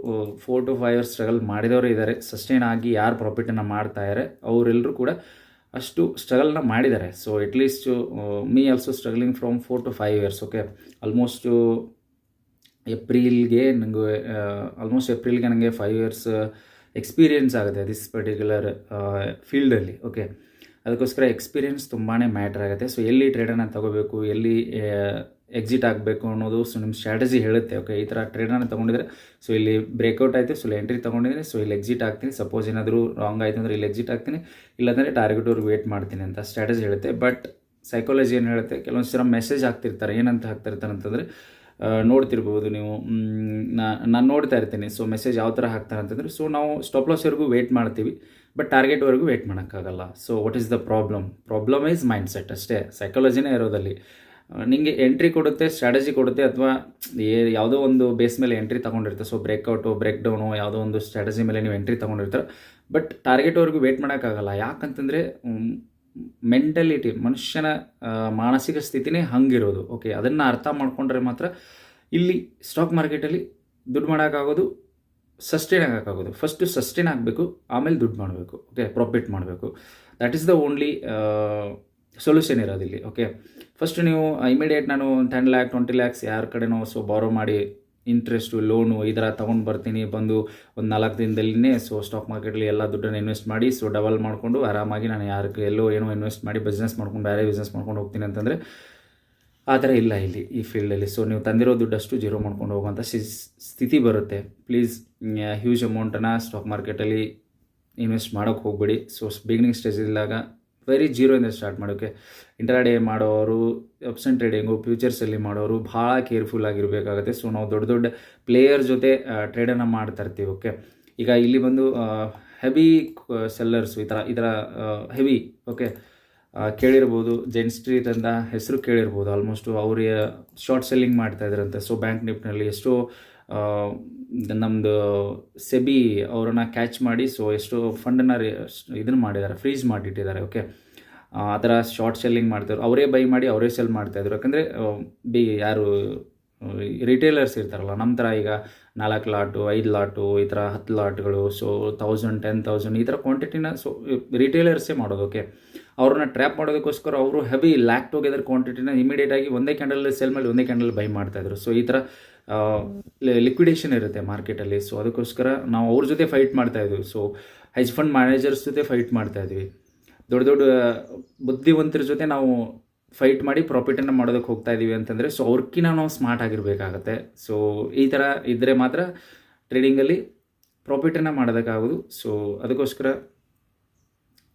4 to 5 years ಸ್ಟ್ರಗಲ್ ಮಾಡಿದವರು ಇದ್ದಾರೆ. ಸಸ್ಟೈನ್ ಆಗಿ ಯಾರು ಪ್ರಾಫಿಟನ್ನು ಮಾಡ್ತಾಯಿದ್ದಾರೆ ಅವರೆಲ್ಲರೂ ಕೂಡ ಅಷ್ಟು ಸ್ಟ್ರಗಲ್ನ ಮಾಡಿದ್ದಾರೆ. So at least me also struggling from 4 to 5 years. Okay, almost ಏಪ್ರಿಲ್ಗೆ ನನಗೆ 5 years ಎಕ್ಸ್ಪೀರಿಯೆನ್ಸ್ ಆಗುತ್ತೆ ದಿಸ್ ಪರ್ಟಿಕ್ಯುಲರ್ ಫೀಲ್ಡಲ್ಲಿ. ಓಕೆ, ಅದಕ್ಕೋಸ್ಕರ ಎಕ್ಸ್ಪೀರಿಯೆನ್ಸ್ ತುಂಬಾ ಮ್ಯಾಟ್ರ್ ಆಗುತ್ತೆ. ಸೊ ಎಲ್ಲಿ ಟ್ರೇಡನ್ನು ತಗೋಬೇಕು, ಎಲ್ಲಿ ಎಕ್ಸಿಟ್ ಆಗಬೇಕು ಅನ್ನೋದು ಸೊ ನಿಮ್ಮ ಸ್ಟ್ರಾಟಜಿ ಹೇಳುತ್ತೆ. ಓಕೆ, ಈ ಥರ ಟ್ರೇಡನ್ನು ತೊಗೊಂಡಿದ್ರೆ ಸೊ ಇಲ್ಲಿ ಬ್ರೇಕೌಟ್ ಆಯಿತು, ಸೊ ಇಲ್ಲಿ ಎಂಟ್ರಿ ತೊಗೊಂಡಿದ್ದೀನಿ, ಸೊ ಇಲ್ಲಿ ಎಕ್ಸಿಟ್ ಆಗ್ತೀನಿ. ಸಪೋಸ್ ಏನಾದರೂ ರಾಂಗ್ ಆಯಿತು ಅಂದರೆ ಇಲ್ಲಿ ಎಕ್ಸಿಟ್ ಆಗ್ತೀನಿ, ಇಲ್ಲಾಂದರೆ ಟಾರ್ಗೆಟ್ವ್ರಿಗೆ ವೇಟ್ ಮಾಡ್ತೀನಿ ಅಂತ ಸ್ಟ್ರಾಟಜಿ ಹೇಳುತ್ತೆ. ಬಟ್ ಸೈಕಾಲಜಿ ಏನು ಹೇಳುತ್ತೆ, ಕೆಲವೊಂದು ಸಲ ಮೆಸೇಜ್ ಹಾಕ್ತಿರ್ತಾರೆ. ಏನಂತ ಹಾಕ್ತಿರ್ತಾರೆ ಅಂತಂದರೆ ನೋಡ್ತಿರ್ಬೋದು ನೀವು. ನಾನು ನೋಡ್ತಾ ಇರ್ತೀನಿ. ಸೊ ಮೆಸೇಜ್ ಯಾವ ಥರ ಹಾಕ್ತಾರೆ ಅಂತಂದರೆ, ಸೊ ನಾವು ಸ್ಟಾಪ್ ಲಾಸ್ವರೆಗೂ ವೆಯ್ಟ್ ಮಾಡ್ತೀವಿ, ಬಟ್ ಟಾರ್ಗೆಟ್ವರೆಗೂ ವೆಯ್ಟ್ ಮಾಡೋಕ್ಕಾಗಲ್ಲ. So what is the problem is mind set ಅಷ್ಟೇ, ಸೈಕಾಲಜಿನೇ ಇರೋದಲ್ಲಿ. ನಿಮಗೆ ಎಂಟ್ರಿ ಕೊಡುತ್ತೆ, ಸ್ಟ್ರಾಟಜಿ ಕೊಡುತ್ತೆ, ಅಥವಾ ಯಾವುದೋ ಒಂದು ಬೇಸ್ ಮೇಲೆ ಎಂಟ್ರಿ ತೊಗೊಂಡಿರ್ತಾರೆ. ಸೊ ಬ್ರೇಕ್ಔಟು, ಬ್ರೇಕ್ ಡೌನು, ಯಾವುದೋ ಒಂದು ಸ್ಟ್ರಾಟಜಿ ಮೇಲೆ ನೀವು ಎಂಟ್ರಿ ತೊಗೊಂಡಿರ್ತಾರೆ, ಬಟ್ ಟಾರ್ಗೆಟ್ವರೆಗೂ ವೆಯ್ಟ್ ಮಾಡೋಕ್ಕಾಗಲ್ಲ. ಯಾಕಂತಂದರೆ ಮೆಂಟಲಿಟಿ, ಮನುಷ್ಯನ ಮಾನಸಿಕ ಸ್ಥಿತಿನೇ ಹಂಗಿರೋದು. ಓಕೆ, ಅದನ್ನು ಅರ್ಥ ಮಾಡ್ಕೊಂಡ್ರೆ ಮಾತ್ರ ಇಲ್ಲಿ ಸ್ಟಾಕ್ ಮಾರ್ಕೆಟಲ್ಲಿ ದುಡ್ಡು ಮಾಡೋಕ್ಕಾಗೋದು, ಸಸ್ಟೈನ್ ಆಗೋಕ್ಕಾಗೋದು. ಫಸ್ಟು ಸಸ್ಟೈನ್ ಆಗಬೇಕು, ಆಮೇಲೆ ದುಡ್ಡು ಮಾಡಬೇಕು. ಓಕೆ, ಪ್ರಾಫಿಟ್ ಮಾಡಬೇಕು. That is the only solution ಇರೋದಿಲ್ಲಿ. ಓಕೆ, ಫಸ್ಟ್ ನೀವು ಇಮಿಡಿಯೇಟ್ ನಾನು 10 lakh 20 lakhs ಯಾರ ಕಡೆನೋ ಸೊ ಬಾರೋ ಮಾಡಿ ಇಂಟ್ರೆಸ್ಟು, ಲೋನು ಈ ಥರ ತೊಗೊಂಡು ಬರ್ತೀನಿ, ಬಂದು ಒಂದು 4 ದಿನದಲ್ಲಿನೇ ಸೊ ಸ್ಟಾಕ್ ಮಾರ್ಕೆಟಲ್ಲಿ ಎಲ್ಲ ದುಡ್ಡನ್ನು ಇನ್ವೆಸ್ಟ್ ಮಾಡಿ ಸೊ ಡಬಲ್ ಮಾಡಿಕೊಂಡು ಆರಾಮಾಗಿ ನಾನು ಯಾರಿಗೆ ಎಲ್ಲೋ ಏನೋ ಇನ್ವೆಸ್ಟ್ ಮಾಡಿ ಬಿಸ್ನೆಸ್ ಮಾಡ್ಕೊಂಡು ಬೇರೆ ಬಿಸ್ನೆಸ್ ಮಾಡ್ಕೊಂಡು ಹೋಗ್ತೀನಿ ಅಂತಂದರೆ ಆ ಥರ ಇಲ್ಲ ಇಲ್ಲಿ ಈ ಫೀಲ್ಡಲ್ಲಿ. ಸೊ ನೀವು ತಂದಿರೋ ದುಡ್ಡಷ್ಟು ಜೀರೋ ಮಾಡ್ಕೊಂಡು ಹೋಗುವಂಥ ಸ್ಥಿತಿ ಬರುತ್ತೆ. ಪ್ಲೀಸ್ ಹ್ಯೂಜ್ ಅಮೌಂಟನ್ನು ಸ್ಟಾಕ್ ಮಾರ್ಕೆಟಲ್ಲಿ ಇನ್ವೆಸ್ಟ್ ಮಾಡೋಕ್ಕೆ ಹೋಗ್ಬೇಡಿ. ಸೊ ಬಿಗಿನಿಂಗ್ ಸ್ಟೇಜಲ್ಲಿದ್ದಾಗ ವೆರಿ ಜೀರೋಯಿಂದ ಸ್ಟಾರ್ಟ್ ಮಾಡೋಕ್ಕೆ. ಇಂಟ್ರಾಡೇ ಮಾಡೋರು, ಆಪ್ಷನ್ ಟ್ರೇಡಿಂಗು, ಫ್ಯೂಚರ್ಸಲ್ಲಿ ಮಾಡೋರು ಭಾಳ ಕೇರ್ಫುಲ್ ಆಗಿರಬೇಕಾಗುತ್ತೆ. ಸೊ ನಾವು ದೊಡ್ಡ ದೊಡ್ಡ ಪ್ಲೇಯರ್ ಜೊತೆ ಟ್ರೇಡನ್ನು ಮಾಡ್ತಾ ಇರ್ತೀವಿ. ಓಕೆ, ಈಗ ಇಲ್ಲಿ ಬಂದು ಹೆವಿ ಸೆಲ್ಲರ್ಸು ಈ ಥರ ಹೆವಿ, ಓಕೆ, ಕೇಳಿರ್ಬೋದು. ಜೆನ್ ಸ್ಟ್ರೀಟ್ ಅಂತ ಹೆಸರು ಕೇಳಿರ್ಬೋದು. ಆಲ್ಮೋಸ್ಟು ಅವ್ರು ಶಾರ್ಟ್ ಸೆಲ್ಲಿಂಗ್ ಮಾಡ್ತಾಯಿದ್ರಂತೆ. ಸೊ ಬ್ಯಾಂಕ್ ನಿಫ್ಟಿನಲ್ಲಿ ಎಷ್ಟೋ ನಮ್ಮದು ಸೆಬಿ ಅವರನ್ನು ಕ್ಯಾಚ್ ಮಾಡಿ ಸೊ ಎಷ್ಟೋ ಫಂಡನ್ನು ಇದನ್ನು ಮಾಡಿದ್ದಾರೆ, ಫ್ರೀಸ್ ಮಾಡಿಟ್ಟಿದ್ದಾರೆ. ಓಕೆ, ಆ ಥರ ಶಾರ್ಟ್ ಸೆಲ್ಲಿಂಗ್ ಮಾಡ್ತಾರೆ. ಅವರೇ ಬೈ ಮಾಡಿ ಅವರೇ ಸೆಲ್ ಮಾಡ್ತಾಯಿದ್ರು. ಯಾಕಂದರೆ ಯಾರು ರಿಟೇಲರ್ಸ್ ಇರ್ತಾರಲ್ಲ, ನಮ್ಮ ಥರ ಈಗ 4 ಲಾಟು 5 ಲಾಟು ಈ ಥರ 10 ಲಾಟ್ಗಳು, ಸೊ 1000 10,000 ಈ ಥರ ಕ್ವಾಂಟಿಟಿನ ಸೊ ರಿಟೇಲರ್ಸೇ ಮಾಡೋದು. ಓಕೆ, ಅವ್ರನ್ನ ಟ್ರ್ಯಾಪ್ ಮಾಡೋದಕ್ಕೋಸ್ಕರ ಅವರು ಹೆವಿ ಲ್ಯಾಕ್ ಟುಗೆದರ್ ಕ್ವಾಂಟಿಟಿನ ಇಮಿಡಿಯೇಟಾಗಿ ಒಂದೇ ಕ್ಯಾಂಡಲ್ ಸೆಲ್ ಮಾಡಿ ಒಂದೇ ಕ್ಯಾಂಡಲ್ ಬೈ ಮಾಡ್ತಾಯಿದ್ರು. ಸೊ ಈ ಥರ ಲಿಕ್ವಿಡೇಷನ್ ಇರುತ್ತೆ ಮಾರ್ಕೆಟಲ್ಲಿ. ಸೊ ಅದಕ್ಕೋಸ್ಕರ ನಾವು ಅವ್ರ ಜೊತೆ ಫೈಟ್ ಮಾಡ್ತಾಯಿದ್ವಿ. ಸೊ ಹೆಜ್ ಫಂಡ್ ಮ್ಯಾನೇಜರ್ಸ್ ಜೊತೆ ಫೈಟ್ ಮಾಡ್ತಾಯಿದ್ವಿ. ದೊಡ್ಡ ದೊಡ್ಡ ಬುದ್ಧಿವಂತರ ಜೊತೆ ನಾವು ಫೈಟ್ ಮಾಡಿ ಪ್ರಾಫಿಟನ್ನು ಮಾಡೋದಕ್ಕೆ ಹೋಗ್ತಾ ಇದ್ದೀವಿ ಅಂತಂದರೆ ಸೊ ಅವ್ರಕ್ಕಿಂತ ನಾವು ಸ್ಮಾರ್ಟ್ ಆಗಿರಬೇಕಾಗತ್ತೆ. ಸೊ ಈ ಥರ ಇದ್ದರೆ ಮಾತ್ರ ಟ್ರೇಡಿಂಗಲ್ಲಿ ಪ್ರಾಫಿಟನ್ನು ಮಾಡೋದಕ್ಕಾಗೋದು. ಸೊ ಅದಕ್ಕೋಸ್ಕರ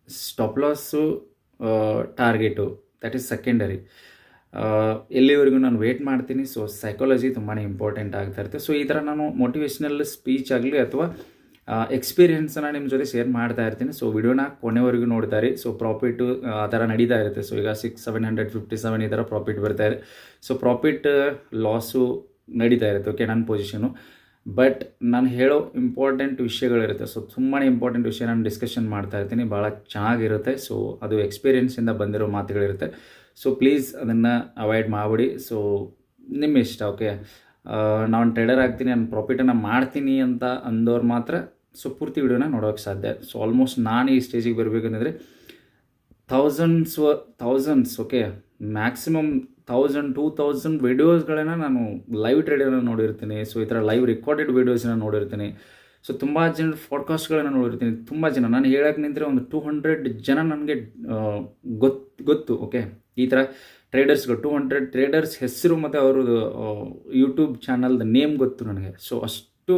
stop loss, target that is secondary. ಎಲ್ಲಿವರೆಗೂ ನಾನು ವೇಟ್ ಮಾಡ್ತೀನಿ. ಸೊ ಸೈಕಾಲಜಿ ತುಂಬಾ ಇಂಪಾರ್ಟೆಂಟ್ ಆಗ್ತಾ ಇರುತ್ತೆ. ಸೊ ಈ ಥರ ನಾನು ಮೋಟಿವೇಶ್ನಲ್ ಸ್ಪೀಚ್ ಆಗಲಿ ಅಥವಾ ಎಕ್ಸ್ಪೀರಿಯೆನ್ಸನ್ನು ನಿಮ್ಮ ಜೊತೆ ಶೇರ್ ಮಾಡ್ತಾ ಇರ್ತೀನಿ. ಸೊ ವಿಡಿಯೋನ ಕೊನೆವರೆಗೂ ನೋಡ್ತಾರೆ. ಸೊ ಪ್ರಾಫಿಟ್ಟು ಆ ಥರ ನಡೀತಾ ಇರುತ್ತೆ. ಸೊ ಈಗ 757 ಈ ಥರ ಪ್ರಾಫಿಟ್ ಬರ್ತಾ ಇದೆ. ಸೊ ಪ್ರಾಫಿಟ್ ಲಾಸು ನಡೀತಾ ಇರುತ್ತೆ. ಓಕೆ, ನನ್ನ ಪೊಸಿಷನು. ಬಟ್ ನಾನು ಹೇಳೋ ಇಂಪಾರ್ಟೆಂಟ್ ವಿಷಯಗಳಿರುತ್ತೆ. ಸೊ ತುಂಬಾ ಇಂಪಾರ್ಟೆಂಟ್ ವಿಷಯ ನಾನು ಡಿಸ್ಕಷನ್ ಮಾಡ್ತಾ ಇರ್ತೀನಿ. ಭಾಳ ಚೆನ್ನಾಗಿರುತ್ತೆ. ಸೊ ಅದು ಎಕ್ಸ್ಪೀರಿಯೆನ್ಸಿಂದ ಬಂದಿರೋ ಮಾತುಗಳಿರುತ್ತೆ. ಸೊ ಪ್ಲೀಸ್ ಅದನ್ನು ಅವಾಯ್ಡ್ ಮಾಡಿಬಿಡಿ. ಸೊ ನಿಮ್ಮ ಇಷ್ಟ. ಓಕೆ, ನಾನು ಟ್ರೇಡರ್ ಆಗ್ತೀನಿ, ನಾನು ಪ್ರಾಫಿಟನ್ನು ಮಾಡ್ತೀನಿ ಅಂತ ಅಂದವ್ರು ಮಾತ್ರ ಸೊ ಪೂರ್ತಿ ವಿಡಿಯೋನ ನೋಡೋಕ್ಕೆ ಸಾಧ್ಯ. ಸೊ ಆಲ್ಮೋಸ್ಟ್ ನಾನು ಈ ಸ್ಟೇಜಿಗೆ ಬರಬೇಕಂದ್ರೆ ಥೌಸಂಡ್ಸ್ ಓಕೆ, ಮ್ಯಾಕ್ಸಿಮಮ್ 1000-2000 ವೀಡಿಯೋಸ್ಗಳನ್ನು ನಾನು ಲೈವ್ ಟ್ರೇಡನ್ನು ನೋಡಿರ್ತೀನಿ. ಸೊ ಈ ಥರ ಲೈವ್ ರೆಕಾರ್ಡೆಡ್ ವೀಡಿಯೋಸನ್ನ ನೋಡಿರ್ತೀನಿ. ಸೊ ತುಂಬ ಜನ ಪಾಡ್ಕಾಸ್ಟ್ಗಳನ್ನು ನೋಡಿರ್ತೀನಿ. ತುಂಬ ಜನ ನಾನು ಹೇಳಕ್ಕೆ ನಿಂತರೆ ಒಂದು 200 ಜನ ನನಗೆ ಗೊತ್ತು. ಓಕೆ, ಈ ಥರ ಟ್ರೇಡರ್ಸ್ಗಳು 200 ಟ್ರೇಡರ್ಸ್ ಹೆಸರು ಮತ್ತು ಅವ್ರದ್ದು ಯೂಟ್ಯೂಬ್ ಚಾನಲ್ದ ನೇಮ್ ಗೊತ್ತು ನನಗೆ. ಸೊ ಅಷ್ಟು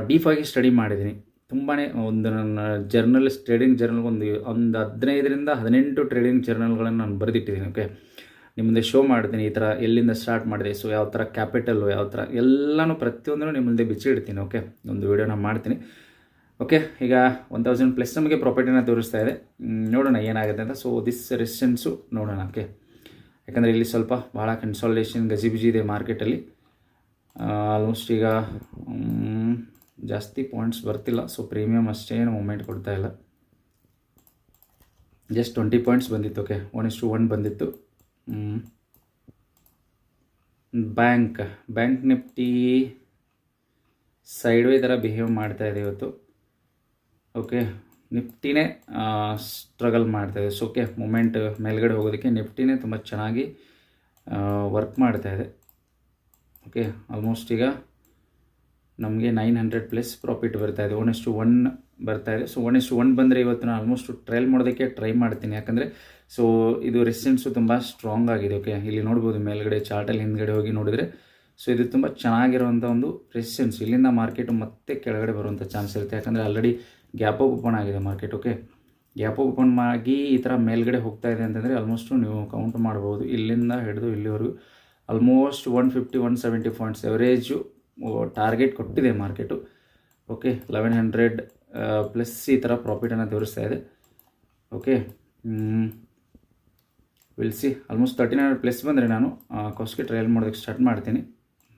ಡೀಪಾಗಿ ಸ್ಟಡಿ ಮಾಡಿದ್ದೀನಿ. ತುಂಬಾ ಒಂದು ನನ್ನ ಟ್ರೇಡಿಂಗ್ ಜರ್ನಲ್ ಒಂದು 15-18 ಟ್ರೇಡಿಂಗ್ ಜರ್ನಲ್ಗಳನ್ನು ನಾನು ಬರೆದಿಟ್ಟಿದ್ದೀನಿ. ಓಕೆ, ನಿಮ್ಮ ಮುಂದೆ ಶೋ ಮಾಡ್ತೀನಿ. ಈ ಥರ ಎಲ್ಲಿಂದ ಸ್ಟಾರ್ಟ್ ಮಾಡಿದೆ, ಸೊ ಯಾವ ಥರ ಕ್ಯಾಪಿಟಲ್ಲು, ಯಾವ ಥರ ಎಲ್ಲನೂ ಪ್ರತಿಯೊಂದನ್ನು ನಿಮ್ಮ ಮುಂದೆ ಬಿಚ್ಚಿಡ್ತೀನಿ. ಓಕೆ, ಒಂದು ವೀಡಿಯೋನ ಮಾಡ್ತೀನಿ. ಓಕೆ, ಈಗ 1000+ ನಮಗೆ ಪ್ರಾಫಿಟನ್ನು ತೋರಿಸ್ತಾ ಇದೆ. ನೋಡೋಣ ಏನಾಗುತ್ತೆ ಅಂತ. ಸೊ ದಿಸ್ ರೆಸಿಸ್ಟೆನ್ಸು ನೋಡೋಣ. ಓಕೆ, ಯಾಕಂದರೆ ಇಲ್ಲಿ ಸ್ವಲ್ಪ ಭಾಳ ಕನ್ಸಾಲಿಡೇಷನ್ ಗಜಿಬಿಜಿ ಇದೆ ಮಾರ್ಕೆಟಲ್ಲಿ. ಆಲ್ಮೋಸ್ಟ್ ಈಗ ಜಾಸ್ತಿ ಪಾಯಿಂಟ್ಸ್ ಬರ್ತಿಲ್ಲ. ಸೊ ಪ್ರೀಮಿಯಮ್ ಅಷ್ಟೇನು ಮೂಮೆಂಟ್ ಕೊಡ್ತಾ ಇಲ್ಲ. ಜಸ್ಟ್ 20 ಪಾಯಿಂಟ್ಸ್ ಬಂದಿತ್ತು. ಓಕೆ, 1:1 ಬಂದಿತ್ತು. ಬ್ಯಾಂಕ್ ನಿಫ್ಟಿ ಸೈಡ್ವೇ ಥರ ಬಿಹೇವ್ ಮಾಡ್ತಾ ಇದೆ ಇವತ್ತು. ಓಕೆ, ನಿಫ್ಟಿನೇ ಸ್ಟ್ರಗಲ್ ಮಾಡ್ತಾಯಿದೆ. ಸೊ ಓಕೆ, ಮೂಮೆಂಟ್ ಮೇಲ್ಗಡೆ ಹೋಗೋದಕ್ಕೆ ನಿಫ್ಟಿನೇ ತುಂಬ ಚೆನ್ನಾಗಿ ವರ್ಕ್ ಮಾಡ್ತಾಯಿದೆ. ಓಕೆ, ಆಲ್ಮೋಸ್ಟ್ ಈಗ ನಮಗೆ 900+ ಪ್ರಾಫಿಟ್ ಬರ್ತಾಯಿದೆ. 1:1 ಬರ್ತಾಯಿದೆ. ಸೊ 1:1 ಬಂದರೆ ಇವತ್ತು ನಾನು ಆಲ್ಮೋಸ್ಟ್ ಟ್ರಯಲ್ ಮಾಡೋದಕ್ಕೆ ಟ್ರೈ ಮಾಡ್ತೀನಿ. ಯಾಕಂದರೆ ಸೊ ಇದು ರೆಸಿಸ್ಟೆನ್ಸು ತುಂಬ ಸ್ಟ್ರಾಂಗ್ ಆಗಿದೆ. ಓಕೆ, ಇಲ್ಲಿ ನೋಡ್ಬೋದು ಮೇಲ್ಗಡೆ ಚಾರ್ಟಲ್ಲಿ ಹಿಂದ್ಗಡೆ ಹೋಗಿ ನೋಡಿದರೆ ಸೊ ಇದು ತುಂಬ ಚೆನ್ನಾಗಿರುವಂಥ ಒಂದು ರೆಸಿಸ್ಟೆನ್ಸ್. ಇಲ್ಲಿಂದ ಮಾರ್ಕೆಟು ಮತ್ತೆ ಕೆಳಗಡೆ ಬರುವಂಥ ಚಾನ್ಸ್ ಇರುತ್ತೆ. ಯಾಕಂದರೆ ಆಲ್ರೆಡಿ ಗ್ಯಾಪ್ ಅಪ್ ಓಪನ್ ಆಗಿದೆ market. Okay, gap up open ಆಗಿ ಈ ಥರ ಮೇಲ್ಗಡೆ ಹೋಗ್ತಾ ಇದೆ ಅಂತಂದರೆ ಆಲ್ಮೋಸ್ಟು ನೀವು ಕೌಂಟ್ ಮಾಡ್ಬೋದು. ಇಲ್ಲಿಂದ ಹಿಡಿದು ಇಲ್ಲಿವರೆಗೂ ಆಲ್ಮೋಸ್ಟ್ 150-170 ಪಾಯಿಂಟ್ಸ್ ಎವರೇಜು ಟಾರ್ಗೆಟ್ ಕೊಟ್ಟಿದೆ ಮಾರ್ಕೆಟು. ಓಕೆ, 1100 ಪ್ಲಸ್ ಈ ಥರ ಪ್ರಾಫಿಟನ್ನು ತೋರಿಸ್ತಾ ಇದೆ. Okay, will C. Almost 1300 plus ಬಂದರೆ ನಾನು ಕಾಸ್ಟ್ಗೆ ಟ್ರಯಲ್ ಮಾಡೋದಕ್ಕೆ ಸ್ಟಾರ್ಟ್ ಮಾಡ್ತೀನಿ.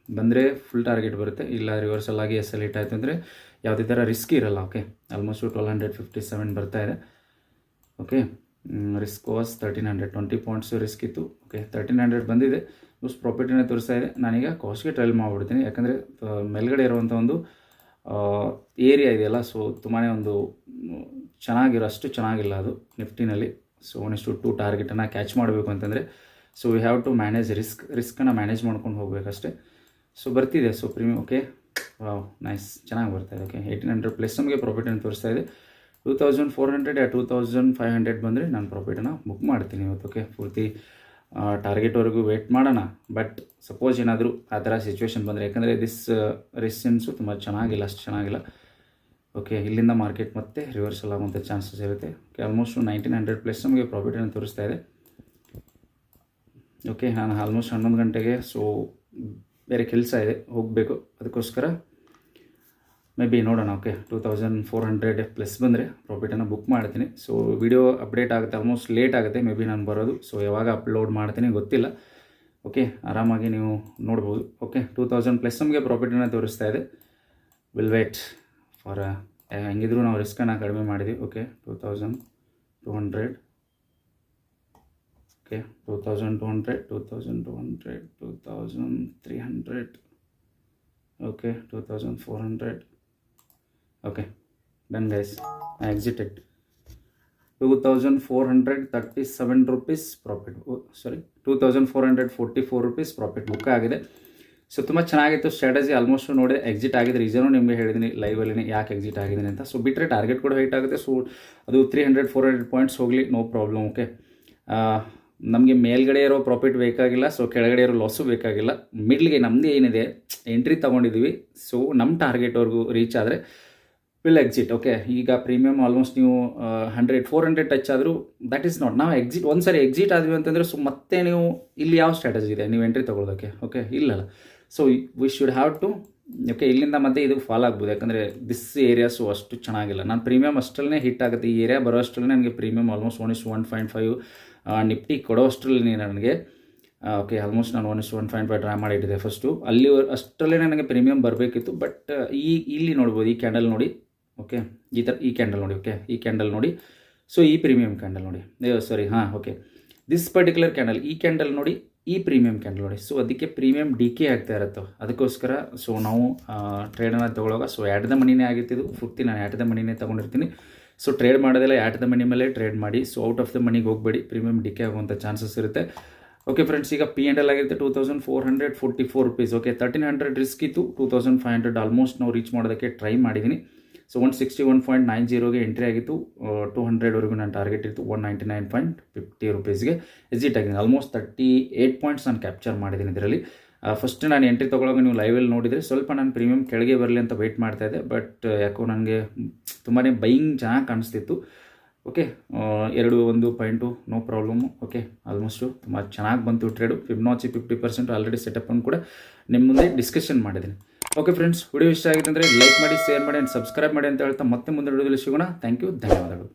ಬಂದರೆ ಫುಲ್ ಟಾರ್ಗೆಟ್ ಬರುತ್ತೆ, ಇಲ್ಲ ರಿವರ್ಸಲ್ ಆಗಿ ಎಸ್ ಎಲ್ ಹಿಟ್ ಆಯಿತು ಅಂದರೆ ಯಾವುದೇ ಥರ ರಿಸ್ಕ್ ಇರಲ್ಲ. ಓಕೆ, ಆಲ್ಮೋಸ್ಟ್ 1257 ಬರ್ತಾ ಇದೆ. Okay, risk was 1300, 20 points risk ಇತ್ತು. ಓಕೆ, 1300 ಬಂದಿದೆ, ಮೋಸ್ಟ್ ಪ್ರಾಫಿಟನ್ನು ತೋರಿಸ್ತಾ ಇದೆ. ನಾನೀಗ ಕಾಸ್ಟ್ಗೆ ಟ್ರಯಲ್ ಮಾಡಿಬಿಡ್ತೀನಿ, ಯಾಕಂದರೆ ಮೇಲ್ಗಡೆ ಇರುವಂಥ ಒಂದು ಏರಿಯಾ ಇದೆಯಲ್ಲ, ಸೊ ತುಂಬಾ ಒಂದು ಅಷ್ಟು ಚೆನ್ನಾಗಿಲ್ಲ ಅದು ನಿಫ್ಟಿನಲ್ಲಿ. ಸೊ 1:2 ಟಾರ್ಗೆಟನ್ನು ಕ್ಯಾಚ್ ಮಾಡಬೇಕು ಅಂತಂದರೆ so we have to manage ರಿಸ್ಕನ್ನು ಮ್ಯಾನೇಜ್ ಮಾಡ್ಕೊಂಡು ಹೋಗಬೇಕಷ್ಟೇ. ಸೊ ಬರ್ತಿದೆ, so premium. Okay, wow, nice, ಚೆನ್ನಾಗಿ ಬರ್ತಾಯಿದೆ. ಓಕೆ, 1800 ಪ್ಲಸ್ ನಮಗೆ ಪ್ರಾಫಿಟನ್ನು ತೋರಿಸ್ತಾ ಇದೆ. 2400 ಯಾ 2500 ಬಂದರೆ ನಾನು ಪ್ರಾಫಿಟನ್ನು ಬುಕ್ ಮಾಡ್ತೀನಿ ಇವತ್ತು. ಓಕೆ, ಪೂರ್ತಿ ಟಾರ್ಗೆಟ್ವರೆಗೂ ವೇಟ್ ಮಾಡೋಣ. ಬಟ್ ಸಪೋಸ್ ಏನಾದರೂ ಆ ಥರ ಸಿಚುವೇಶನ್ ಬಂದರೆ, ಯಾಕಂದರೆ ರಿಸೆನ್ಸು ತುಂಬ ಚೆನ್ನಾಗಿಲ್ಲ, ಅಷ್ಟು ಚೆನ್ನಾಗಿಲ್ಲ. ಓಕೆ, ಇಲ್ಲಿಂದ ಮಾರ್ಕೆಟ್ ಮತ್ತೆ ರಿವರ್ಸಲ್ ಆಗುವಂಥ ಚಾನ್ಸಸ್ ಇರುತ್ತೆ. ಓಕೆ, ಆಲ್ಮೋಸ್ಟ್ 1900 ಪ್ಲಸ್ ನಮಗೆ ಪ್ರಾಫಿಟನ್ನು ತೋರಿಸ್ತಾ ಇದೆ. ಓಕೆ, ನಾನು ಆಲ್ಮೋಸ್ಟ್ 11 ಗಂಟೆಗೆ ಸೊ ಬೇರೆ ಕೆಲಸ ಇದೆ, ಹೋಗಬೇಕು. ಅದಕ್ಕೋಸ್ಕರ ಮೇ ಬಿ ನೋಡೋಣ. ಓಕೆ, 2400 ಪ್ಲಸ್ ಬಂದರೆ ಪ್ರಾಫಿಟನ್ನು ಬುಕ್ ಮಾಡ್ತೀನಿ. ಸೊ ವಿಡಿಯೋ ಅಪ್ಡೇಟ್ ಆಗುತ್ತೆ, ಆಲ್ಮೋಸ್ಟ್ ಲೇಟ್ ಆಗುತ್ತೆ ಮೇ ಬಿ ನಾನು ಬರೋದು. ಸೊ ಯಾವಾಗ ಅಪ್ಲೋಡ್ ಮಾಡ್ತೀನಿ ಗೊತ್ತಿಲ್ಲ. ಓಕೆ, ಆರಾಮಾಗಿ ನೀವು ನೋಡ್ಬೋದು. ಓಕೆ, 2000 ಪ್ಲಸ್ ನಮಗೆ ಪ್ರಾಫಿಟನ್ನು ತೋರಿಸ್ತಾ ಇದೆ. ವಿಲ್ ವೇಟ್ ಫಾರ್ ಹೆಂಗಿದ್ರು ನಾವು ರಿಸ್ಕನ್ನು ಕಡಿಮೆ ಮಾಡಿದ್ವಿ. Okay, 2200. Okay, 2200, 2300. Okay, 2400. Okay, done guys, I excited. 2437 rupees profit, sorry 2444 rupees profit book ಆಗಿದೆ. ಸೊ ತುಂಬ ಚೆನ್ನಾಗಿತ್ತು ಸ್ಟ್ರಾಟಜಿ. ಆಲ್ಮೋಸ್ಟ್ ನೋಡಿ ಎಕ್ಸಿಟ್ ಆಗಿದೆ. ರೀಸನು ನಿಮಗೆ ಹೇಳಿದ್ದೀನಿ ಲೈವಲ್ಲಿ ಯಾಕೆ ಎಕ್ಸಿಟ್ ಆಗಿದ್ದೀನಿ ಅಂತ. ಸೊ ಬಿಟ್ಟರೆ ಟಾರ್ಗೆಟ್ ಕೂಡ ಹೈಟ್ ಆಗುತ್ತೆ. ಸೊ ಅದು 300-400 ಪಾಯಿಂಟ್ಸ್ ಹೋಗಲಿ, ನೋ ಪ್ರಾಬ್ಲಮ್. ಓಕೆ, ನಮಗೆ ಮೇಲ್ಗಡೆ ಇರೋ ಪ್ರಾಫಿಟ್ ಬೇಕಾಗಿಲ್ಲ, ಸೊ ಕೆಳಗಡೆ ಇರೋ ಲಾಸು ಬೇಕಾಗಿಲ್ಲ. ಮಿಡ್ಲ್ಗೆ ನಮ್ಮದು ಏನಿದೆ ಎಂಟ್ರಿ ತೊಗೊಂಡಿದ್ದೀವಿ, ಸೊ ನಮ್ಮ ಟಾರ್ಗೆಟ್ವರೆಗೂ ರೀಚ್ ಆದರೆ ವಿಲ್ ಎಕ್ಸಿಟ್. ಓಕೆ, ಈಗ ಪ್ರೀಮಿಯಮ್ ಆಲ್ಮೋಸ್ಟ್ ನೀವು 400 ಟಚ್ ಆದರೂ ದಟ್ ಈಸ್ ನಾಟ್ ನಾವು ಎಕ್ಸಿಟ್. ಒಂದು ಸಾರಿ ಎಕ್ಸಿಟ್ ಆದ್ವಿ ಅಂತಂದರೆ ಸೊ ಮತ್ತೆ ನೀವು ಇಲ್ಲಿ ಯಾವ ಸ್ಟ್ರಾಟಜಿ ಇದೆ ನೀವು ಎಂಟ್ರಿ ತೊಗೊಳೋದಕ್ಕೆ? ಓಕೆ, ಇಲ್ಲಲ್ಲ. So we should have to. Okay, ಇಲ್ಲಿಂದ ಮತ್ತೆ ಇದು ಫಾಲ್ ಆಗ್ಬೋದು, ಯಾಕಂದರೆ ದಿಸ್ ಏರಿಯಾಸು ಅಷ್ಟು ಚೆನ್ನಾಗಿಲ್ಲ. ನಾನು ಪ್ರೀಮಿಯಮ್ ಅಷ್ಟರಲ್ಲೇ ಹಿಟ್ ಆಗುತ್ತೆ. ಈ ಏರಿಯಾ ಬರೋ ಅಷ್ಟರಲ್ಲೇ ನನಗೆ ಪ್ರೀಮಿಯಮ್ ಆಲ್ಮೋಸ್ಟ್ 1:1.5 ನಿಫ್ಟಿ ಕೊಡೋ ಅಷ್ಟರಲ್ಲಿ ನನಗೆ. ಓಕೆ, ಆಲ್ಮೋಸ್ಟ್ ನಾನು 1:1.5 ಡ್ರಾ ಮಾಡಿಟ್ಟಿದ್ದೆ ಫಸ್ಟು. ಅಲ್ಲಿ ಅಷ್ಟರಲ್ಲೇ ನನಗೆ ಪ್ರೀಮಿಯಮ್ ಬರಬೇಕಿತ್ತು. ಬಟ್ ಇಲ್ಲಿ ನೋಡ್ಬೋದು, ಈ ಕ್ಯಾಂಡಲ್ ನೋಡಿ. ಓಕೆ, ಈ ಕ್ಯಾಂಡಲ್ ನೋಡಿ. ಓಕೆ, ಈ ಕ್ಯಾಂಡಲ್ ನೋಡಿ. ಸೊ ಈ ಪ್ರೀಮಿಯಮ್ ಕ್ಯಾಂಡಲ್ ನೋಡಿ, ಸಾರಿ, ಹಾಂ, ಓಕೆ, ದಿಸ್ ಪರ್ಟಿಕ್ಯುಲರ್ ಕ್ಯಾಂಡಲ್, ಈ ಕ್ಯಾಂಡಲ್ ನೋಡಿ, ಈ ಪ್ರೀಮಿಯಮ್ ಕ್ಯಾಂಡಲ್ ನೋಡಿ. ಸೊ ಅದಕ್ಕೆ ಪ್ರೀಮಿಯಮ್ ಡಿಕೆ ಆಗ್ತಾ ಇರುತ್ತೆ. ಅದಕ್ಕೋಸ್ಕರ ಸೊ ನಾವು ಟ್ರೇಡನ್ನು ತೊಗೊಳುವಾಗ ಸೊ ಆ್ಯಟ್ ದ ಮನಿನೇ ಆಗಿತ್ತು. ಪೂರ್ತಿ ನಾನು ಆ್ಯಟ್ ದ ಮನಿನೇ ತೊಗೊಂಡಿರ್ತೀನಿ. ಸೊ ಟ್ರೇಡ್ ಮಾಡೋದೆಲ್ಲ ಆ್ಯಟ್ ದ ಮನಿ ಮೇಲೆ ಟ್ರೇಡ್ ಮಾಡಿ. ಸೊ ಔಟ್ ಆಫ್ ದ ಮನಿಗೆ ಹೋಗಬೇಡಿ, ಪ್ರೀಮಿಯಮ್ ಡಿಕೆ ಆಗುವಂಥ ಚಾನ್ಸಸ್ ಇರುತ್ತೆ. ಓಕೆ ಫ್ರೆಂಡ್ಸ್, ಈಗ P&L ಆಗಿರುತ್ತೆ 2444 ರೂಪೀಸ್. ಓಕೆ, 1300 ರಿಸ್ಕ್ ಇತ್ತು, 2500 ಆಲ್ಮೋಸ್ಟ್ ನಾವು ರೀಚ್ ಮಾಡೋದಕ್ಕೆ ಟ್ರೈ ಮಾಡಿದ್ದೀನಿ. ಸೊ 161.90ಗೆ ಎಂಟ್ರಿ ಆಗಿತ್ತು. 200ವರೆಗೂ ನಾನು ಟಾರ್ಗೆಟ್ ಇತ್ತು. 199.50 ರೂಪೀಸ್ಗೆ ಎಕ್ಸಿಟ್ ಆಗಿದ್ದೀನಿ. ಆಲ್ಮೋಸ್ಟ್ 38 ಪಾಯಿಂಟ್ಸ್ ನಾನು ಕ್ಯಾಪ್ಚರ್ ಮಾಡಿದ್ದೀನಿ ಇದರಲ್ಲಿ. ಫಸ್ಟ್ ನಾನು ಎಂಟ್ರಿ ತೊಗೊಳೋವಾಗ ನೀವು ಲೈವಲ್ಲಿ ನೋಡಿದರೆ ಸ್ವಲ್ಪ ನಾನು ಪ್ರೀಮಿಯಮ್ ಕೆಳಗೆ ಬರಲಿ ಅಂತ ವೆಯ್ಟ್ ಮಾಡ್ತಾಯಿದ್ದೆ. ಬಟ್ ಯಾಕೋ ನನಗೆ ತುಂಬಾ ಬೈಯಿಂಗ್ ಚೆನ್ನಾಗಿ ಕಾಣಿಸ್ತಿತ್ತು. Okay, 2-1 point, no problem. Okay, almost ತುಂಬ ಚೆನ್ನಾಗಿ ಬಂತು ಟ್ರೇಡು. ಫಿಬ್ನಾಚಿ 50% ಆಲ್ರೆಡಿ ಸೆಟಪ್ಪನ್ನು ಕೂಡ ನಿಮ್ಮ ಮುಂದೆ ಡಿಸ್ಕಷನ್ ಮಾಡಿದ್ದೀನಿ. ಓಕೆ ಫ್ರೆಂಡ್ಸ್, ವಿಡಿಯೋ ಇಷ್ಟ ಆಗಿದೆ ಅಂದರೆ ಲೈಕ್ ಮಾಡಿ, ಶೇರ್ ಮಾಡಿ ಆ್ಯಂಡ್ ಸಬ್ಸ್ಕ್ರೈಬ್ ಮಾಡಿ ಅಂತ ಹೇಳ್ತಾ ಮತ್ತೆ ಮುಂದೆ ವಿಡಿಯೋದಲ್ಲಿ ಸಿಗೋಣ. ಥ್ಯಾಂಕ್ ಯು, ಧನ್ಯವಾದಗಳು.